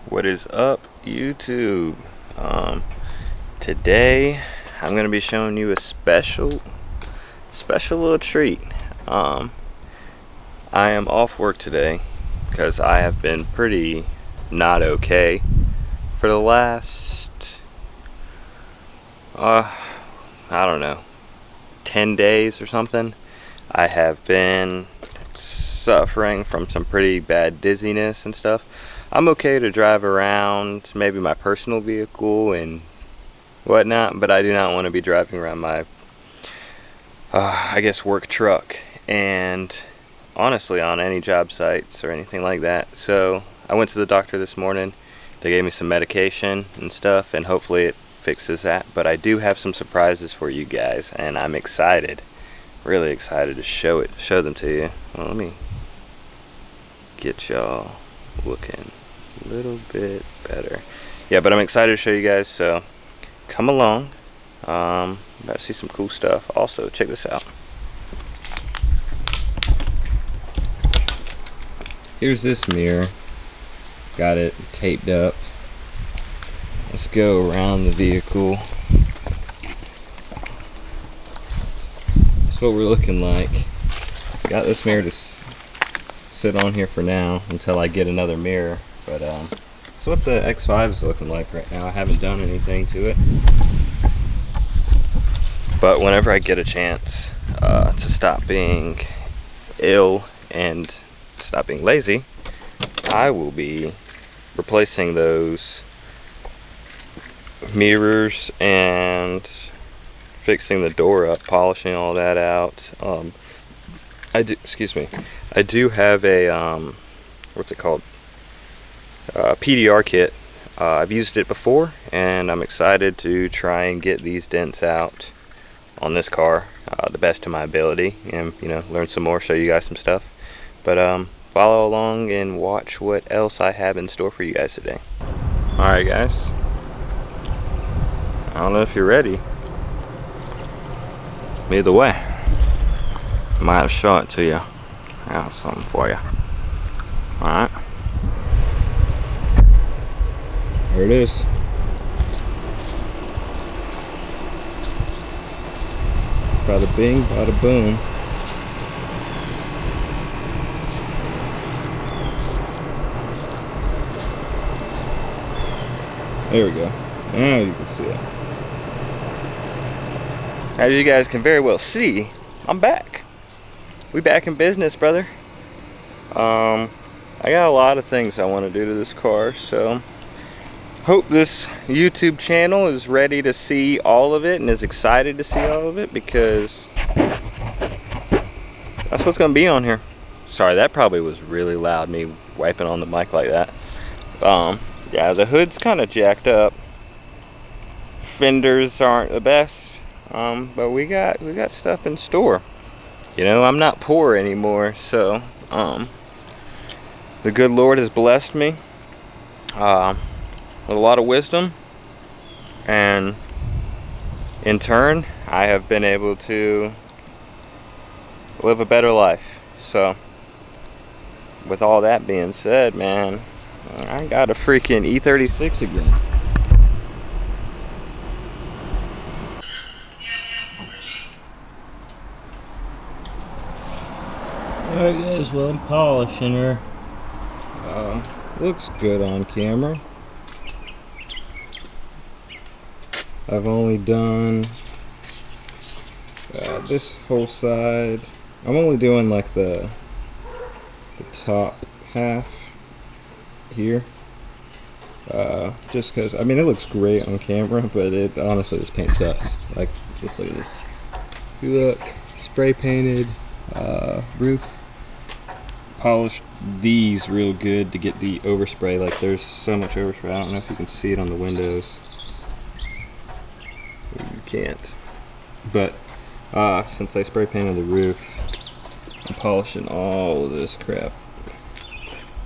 What is up, YouTube? Today I'm gonna be showing you a special little treat. I am off work today because I have been pretty not okay for the last I don't know, 10 days or something. I have been suffering from some pretty bad dizziness and stuff. I'm okay to drive around maybe my personal vehicle and whatnot, but I do not want to be driving around my I guess work truck, and honestly on any job sites or anything like that. So I went to the doctor this morning. They gave me some medication and stuff, and hopefully it fixes that. But I do have some surprises for you guys, and I'm excited, really excited to show them to you. Well, let me get y'all looking a little bit better. Yeah, but I'm excited to show you guys, so come along. About to see some cool stuff. Also, check this out. Here's this mirror. Got it taped up. Let's go around the vehicle. That's what we're looking like. Got this mirror to sit on here for now until I get another mirror. But that's what the X5 is looking like right now. I haven't done anything to it. But whenever I get a chance to stop being ill and stop being lazy, I will be replacing those mirrors and fixing the door up, polishing all that out. I do have a what's it called? PDR kit. I've used it before, and I'm excited to try and get these dents out on this car the best of my ability, and learn some more, show you guys some stuff. But follow along and watch what else I have in store for you guys today. Alright guys, I don't know if you're ready. Either way, I might have shown it to you. I got something for you. Alright, here it is. Bada bing, bada boom. There we go. Now you can see it. As you guys can very well see, I'm back. We back in business, brother. I got a lot of things I want to do to this car, so hope this YouTube channel is ready to see all of it and is excited to see all of it, because that's what's going to be on here. Sorry, that probably was really loud, me wiping on the mic like that. Yeah, the hood's kind of jacked up. Fenders aren't the best, but we got stuff in store. I'm not poor anymore, so the good Lord has blessed me with a lot of wisdom, and in turn I have been able to live a better life. So with all that being said, man, I got a freaking E36 again. Alright guys, well, I'm polishing her. Looks good on camera. I've only done this whole side. I'm only doing like the top half here. Just because, I mean, it looks great on camera, but honestly, this paint sucks. Like, just look at this. You look, spray painted roof. Polished these real good to get the overspray. Like, there's so much overspray. I don't know if you can see it on the windows. You can't. But since I spray painted the roof, I'm polishing all of this crap.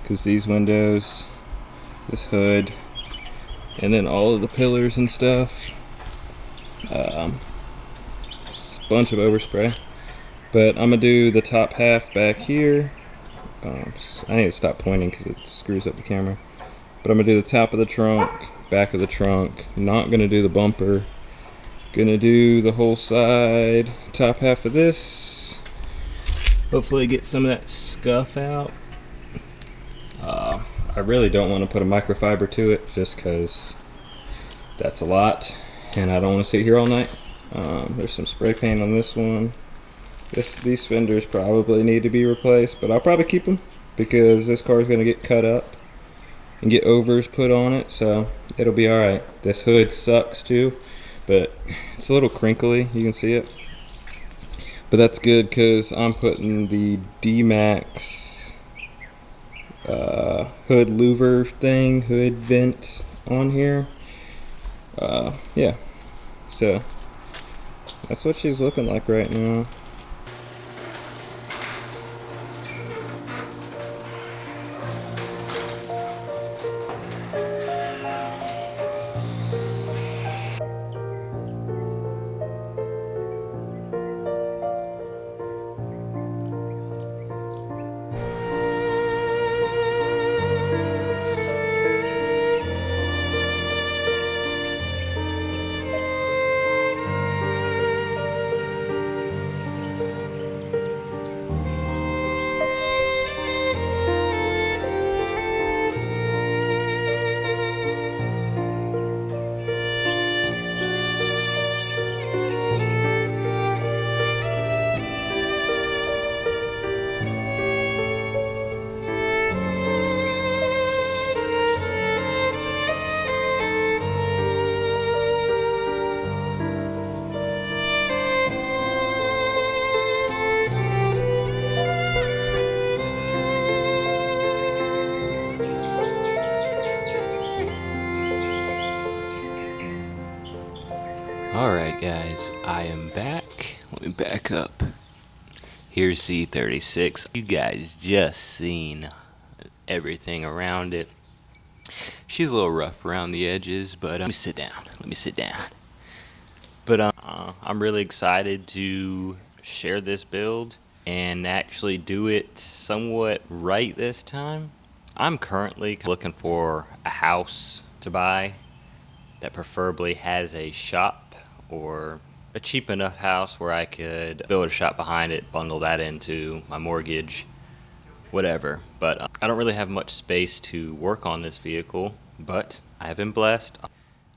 Because these windows, this hood, and then all of the pillars and stuff, just a bunch of overspray. But I'm gonna do the top half back here. I need to stop pointing because it screws up the camera. But I'm gonna do the top of the trunk, back of the trunk. Not gonna do the bumper. Gonna do the whole side, top half of this. Hopefully get some of that scuff out. I really don't want to put a microfiber to it just because that's a lot and I don't want to sit here all night. There's some spray paint on this one. These fenders probably need to be replaced, but I'll probably keep them because this car is going to get cut up and get overs put on it, so it'll be alright. This hood sucks too, but it's a little crinkly, you can see it. But that's good because I'm putting the D-Max hood louver thing, hood vent on here. Yeah, so that's what she's looking like right now. Alright guys, I am back. Let me back up. Here's the 36. You guys just seen everything around it. She's a little rough around the edges, but let me sit down. But I'm really excited to share this build and actually do it somewhat right this time. I'm currently looking for a house to buy that preferably has a shop or a cheap enough house where I could build a shop behind it, bundle that into my mortgage, whatever. But I don't really have much space to work on this vehicle, but I have been blessed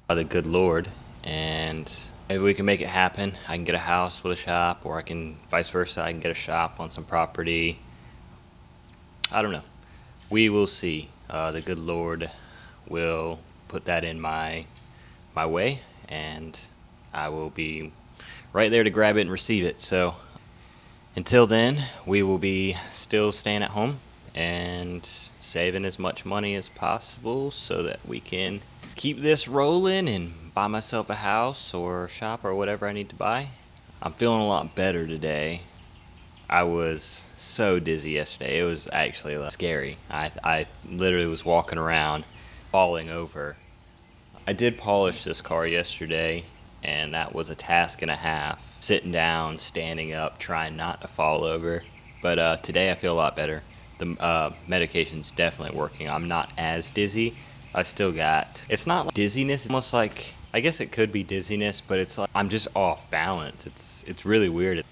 by the good Lord, and maybe we can make it happen. I can get a house with a shop, or I can, vice versa, I can get a shop on some property. I don't know. We will see. The good Lord will put that in my way, and I will be right there to grab it and receive it. So until then, we will be still staying at home and saving as much money as possible so that we can keep this rolling and buy myself a house or shop or whatever I need to buy. I'm feeling a lot better today. I was so dizzy yesterday. It was actually scary. I literally was walking around falling over. I did polish this car yesterday, and that was a task and a half. Sitting down, standing up, trying not to fall over. But today I feel a lot better. The medication's definitely working. I'm not as dizzy. I still got, it's not like dizziness, it's almost like, I guess it could be dizziness, but it's like I'm just off balance. It's really weird.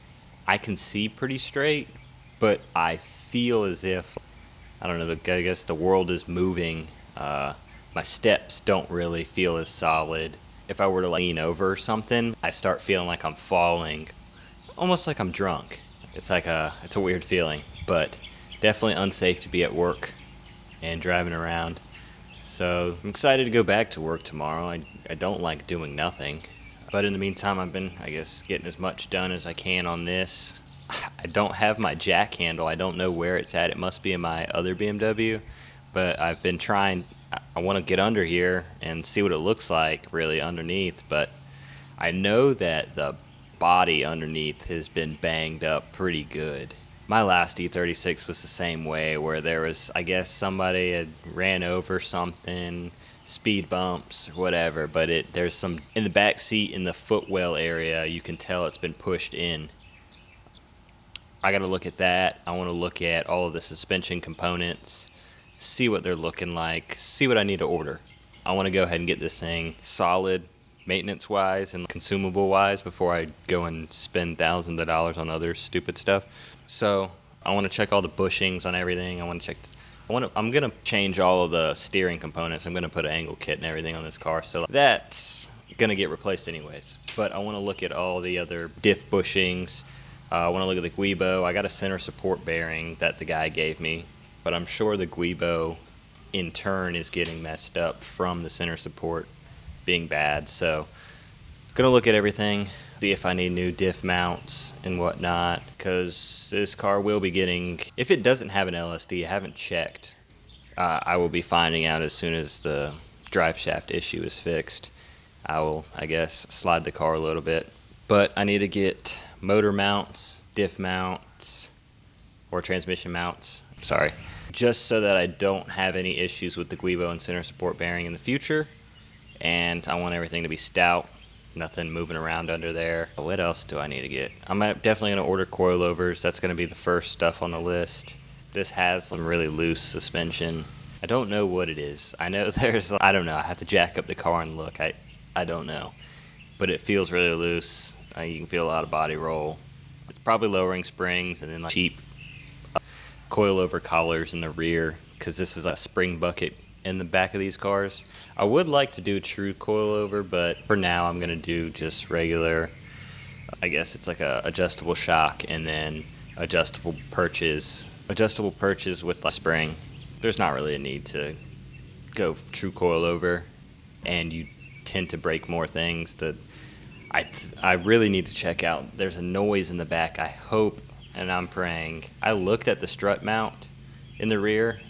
I can see pretty straight, but I feel as if, I don't know, I guess the world is moving. My steps don't really feel as solid. If I were to lean over or something, I start feeling like I'm falling, almost like I'm drunk. It's a weird feeling, but definitely unsafe to be at work and driving around. So I'm excited to go back to work tomorrow. I don't like doing nothing, but in the meantime, I've been, I guess, getting as much done as I can on this. I don't have my jack handle. I don't know where it's at. It must be in my other BMW, but I've been trying. I want to get under here and see what it looks like really underneath, but I know that the body underneath has been banged up pretty good. My last E36 was the same way, where there was, I guess, somebody had ran over something, speed bumps, whatever, but there's some in the back seat in the footwell area, you can tell it's been pushed in. I got to look at that. I want to look at all of the suspension components see what they're looking like, see what I need to order. I want to go ahead and get this thing solid maintenance wise and consumable wise before I go and spend thousands of dollars on other stupid stuff. So I want to check all the bushings on everything. I'm gonna change all of the steering components. I'm gonna put an angle kit and everything on this car, so that's gonna get replaced anyways. But I want to look at all the other diff bushings. I want to look at the Guibo. I got a center support bearing that the guy gave me, but I'm sure the Guibo in turn is getting messed up from the center support being bad. So gonna look at everything, see if I need new diff mounts and whatnot, because this car will be getting, if it doesn't have an LSD, I haven't checked. I will be finding out as soon as the drive shaft issue is fixed. I will, I guess, slide the car a little bit. But I need to get motor mounts, diff mounts, or transmission mounts, sorry, just so that I don't have any issues with the Guibo and center support bearing in the future. And I want everything to be stout, nothing moving around under there. What else do I need to get? I'm definitely going to order coilovers. That's going to be the first stuff on the list. This has some really loose suspension. I don't know what it is. I know I don't know. I have to jack up the car and look. I don't know. But it feels really loose. You can feel a lot of body roll. It's probably lowering springs and then like cheap coilover collars in the rear, because this is a spring bucket in the back of these cars. I would like to do a true coilover, but for now I'm going to do just regular, I guess it's like a adjustable shock and then adjustable perches with the spring. There's not really a need to go true coilover, and you tend to break more things. I really need to check out, there's a noise in the back. I hope, and I'm praying, I looked at the strut mount in the rear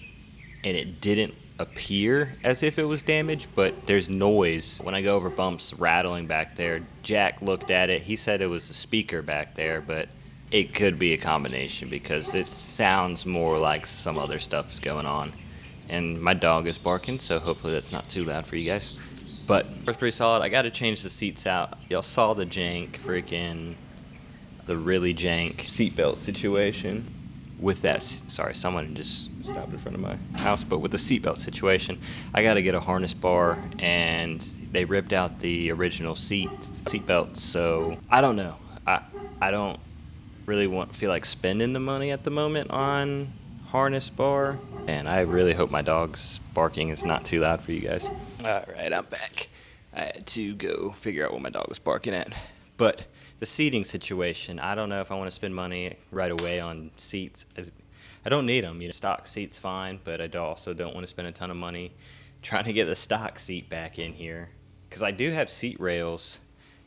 and it didn't appear as if it was damaged, but there's noise when I go over bumps rattling back there. Jack looked at it, he said it was the speaker back there, but it could be a combination because it sounds more like some other stuff is going on. And my dog is barking, so hopefully that's not too loud for you guys. But it's pretty solid. I got to change the seats out. Y'all saw the really jank seatbelt situation. With that, sorry, someone just stopped in front of my house, but with the seatbelt situation, I got to get a harness bar, and they ripped out the original seatbelt, so I don't know. I don't really feel like spending the money at the moment on harness bar, and I really hope my dog's barking is not too loud for you guys. All right, I'm back. I had to go figure out what my dog was barking at. But the seating situation, I don't know if I want to spend money right away on seats. I don't need them. Stock seat's fine, but I also don't want to spend a ton of money trying to get the stock seat back in here, because I do have seat rails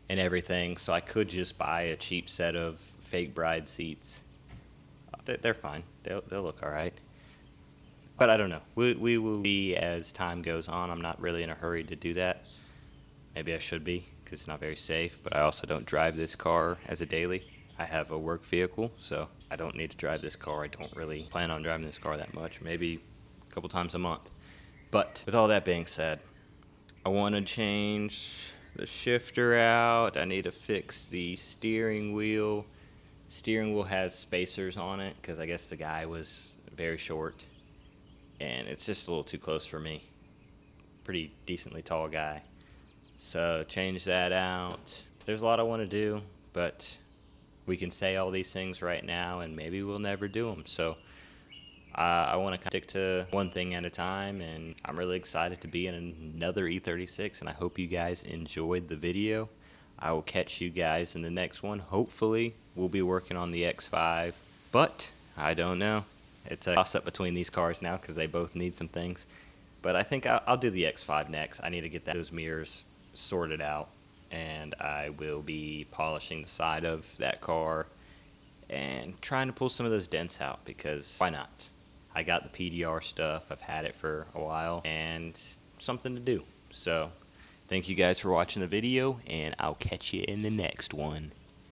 and everything, so I could just buy a cheap set of fake bride seats. They're fine. They'll look all right. But I don't know. We will see as time goes on. I'm not really in a hurry to do that. Maybe I should be, because it's not very safe, but I also don't drive this car as a daily. I have a work vehicle, so I don't need to drive this car. I don't really plan on driving this car that much, maybe a couple times a month. But with all that being said, I want to change the shifter out. I need to fix the steering wheel. Steering wheel has spacers on it because I guess the guy was very short, and it's just a little too close for me. Pretty decently tall guy. So change that out. There's a lot I want to do, but we can say all these things right now and maybe we'll never do them. So I want to stick to one thing at a time, and I'm really excited to be in another E36, and I hope you guys enjoyed the video. I will catch you guys in the next one. Hopefully we'll be working on the X5, but I don't know. It's a toss-up between these cars now because they both need some things. But I think I'll do the X5 next. I need to get those mirrors sorted out, and I will be polishing the side of that car and trying to pull some of those dents out, because why not? I got the PDR stuff. I've had it for a while, and something to do. So thank you guys for watching the video, and I'll catch you in the next one.